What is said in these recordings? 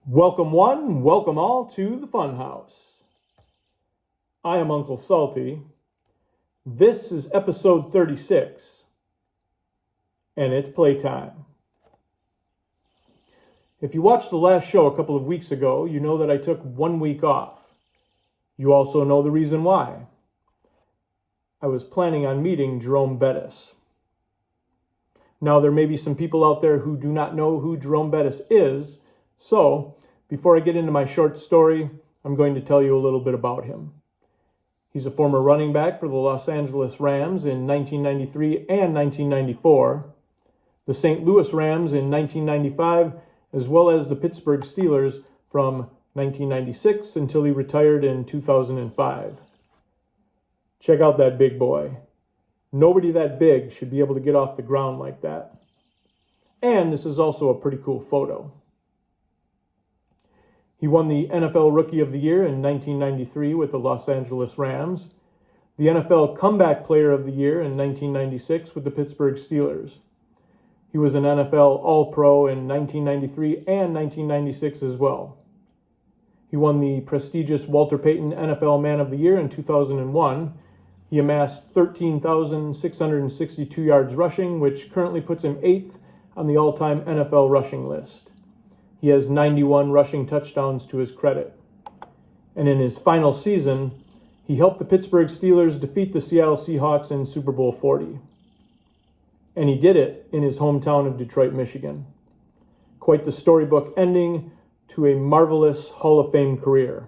Welcome one, welcome all to the Funhouse. I am Uncle Salty. This is episode 36, and it's playtime. If you watched the last show a couple of weeks ago, you know that I took 1 week off. You also know the reason why. I was planning on meeting Jerome Bettis. Now, there may be some people out there who do not know who Jerome Bettis is, so before I get into my short story, I'm going to tell you a little bit about him. He's a former running back for the Los Angeles Rams in 1993 and 1994, the St. Louis Rams in 1995, as well as the Pittsburgh Steelers from 1996 until he retired in 2005. Check out that big boy. Nobody that big should be able to get off the ground like that. And this is also a pretty cool photo. He won the NFL Rookie of the Year in 1993 with the Los Angeles Rams, the NFL Comeback Player of the Year in 1996 with the Pittsburgh Steelers. He was an NFL All-Pro in 1993 and 1996 as well. He won the prestigious Walter Payton NFL Man of the Year in 2001. He amassed 13,662 yards rushing, which currently puts him 8th on the all-time NFL rushing list. He has 91 rushing touchdowns to his credit. And in his final season, he helped the Pittsburgh Steelers defeat the Seattle Seahawks in Super Bowl 40. And he did it in his hometown of Detroit, Michigan. Quite the storybook ending to a marvelous Hall of Fame career.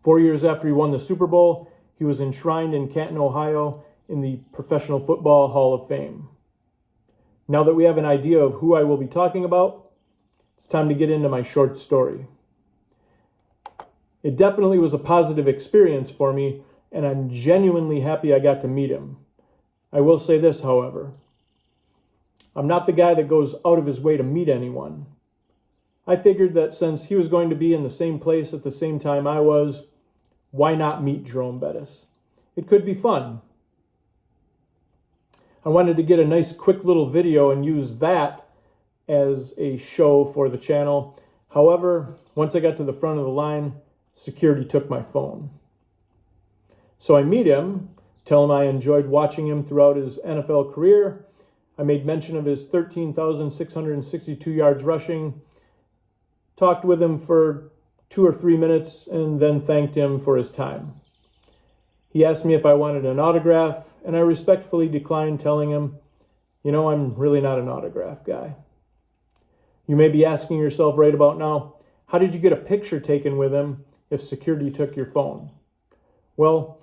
4 years after he won the Super Bowl, he was enshrined in Canton, Ohio, in the Professional Football Hall of Fame. Now that we have an idea of who I will be talking about, it's time to get into my short story. It definitely was a positive experience for me, and I'm genuinely happy I got to meet him. I will say this, however. I'm not the guy that goes out of his way to meet anyone. I figured that since he was going to be in the same place at the same time I was, why not meet Jerome Bettis? It could be fun. I wanted to get a nice quick little video and use that as a show for the channel. However, once I got to the front of the line, security took my phone. So I meet him, tell him I enjoyed watching him throughout his NFL career. I made mention of his 13,662 yards rushing, talked with him for 2 or 3 minutes, and then thanked him for his time. He asked me if I wanted an autograph, and I respectfully declined, telling him, I'm really not an autograph guy. You may be asking yourself right about now, how did you get a picture taken with him if security took your phone? Well,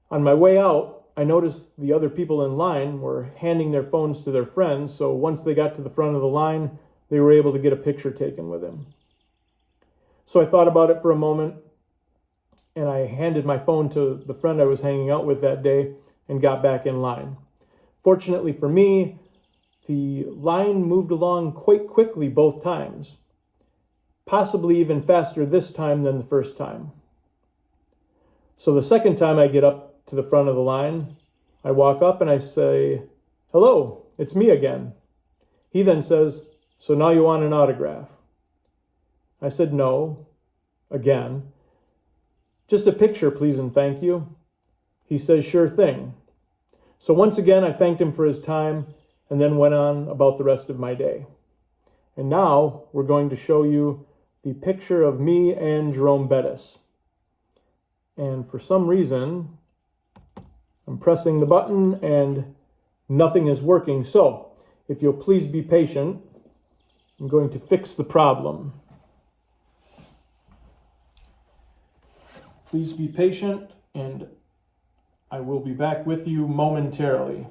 on my way out, I noticed the other people in line were handing their phones to their friends, so once they got to the front of the line, they were able to get a picture taken with him. So I thought about it for a moment, and I handed my phone to the friend I was hanging out with that day and got back in line. Fortunately for me, the line moved along quite quickly both times, possibly even faster this time than the first time. So the second time I get up to the front of the line, I walk up and I say, "Hello, it's me again." He then says, "So now you want an autograph?" I said no, again. "Just a picture, please and thank you." He says, "Sure thing." So once again, I thanked him for his time and then went on about the rest of my day. And now we're going to show you the picture of me and Jerome Bettis. And for some reason, I'm pressing the button and nothing is working. So if you'll please be patient, I'm going to fix the problem. Please be patient, and I will be back with you momentarily.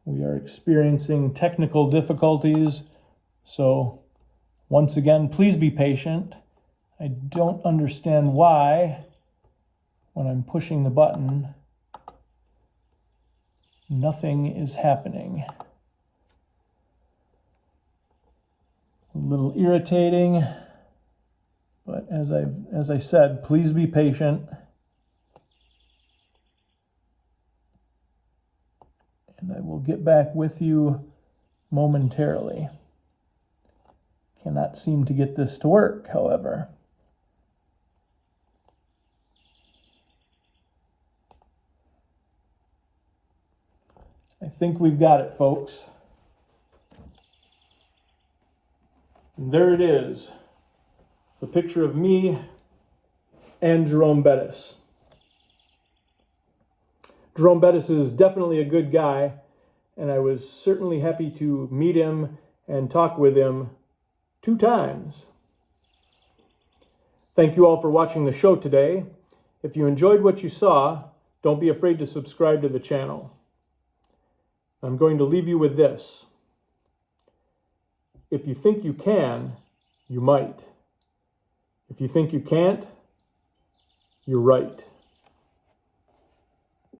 We are experiencing technical difficulties, so once again, please be patient. I don't understand why, when I'm pushing the button, nothing is happening. A little irritating, but as I said, please be patient. and I will get back with you momentarily. Cannot seem to get this to work, however. I think we've got it, folks. And there it is. The picture of me and Jerome Bettis. Jerome Bettis is definitely a good guy, and I was certainly happy to meet him and talk with him 2 times. Thank you all for watching the show today. If you enjoyed what you saw, don't be afraid to subscribe to the channel. I'm going to leave you with this. If you think you can, you might. If you think you can't, you're right.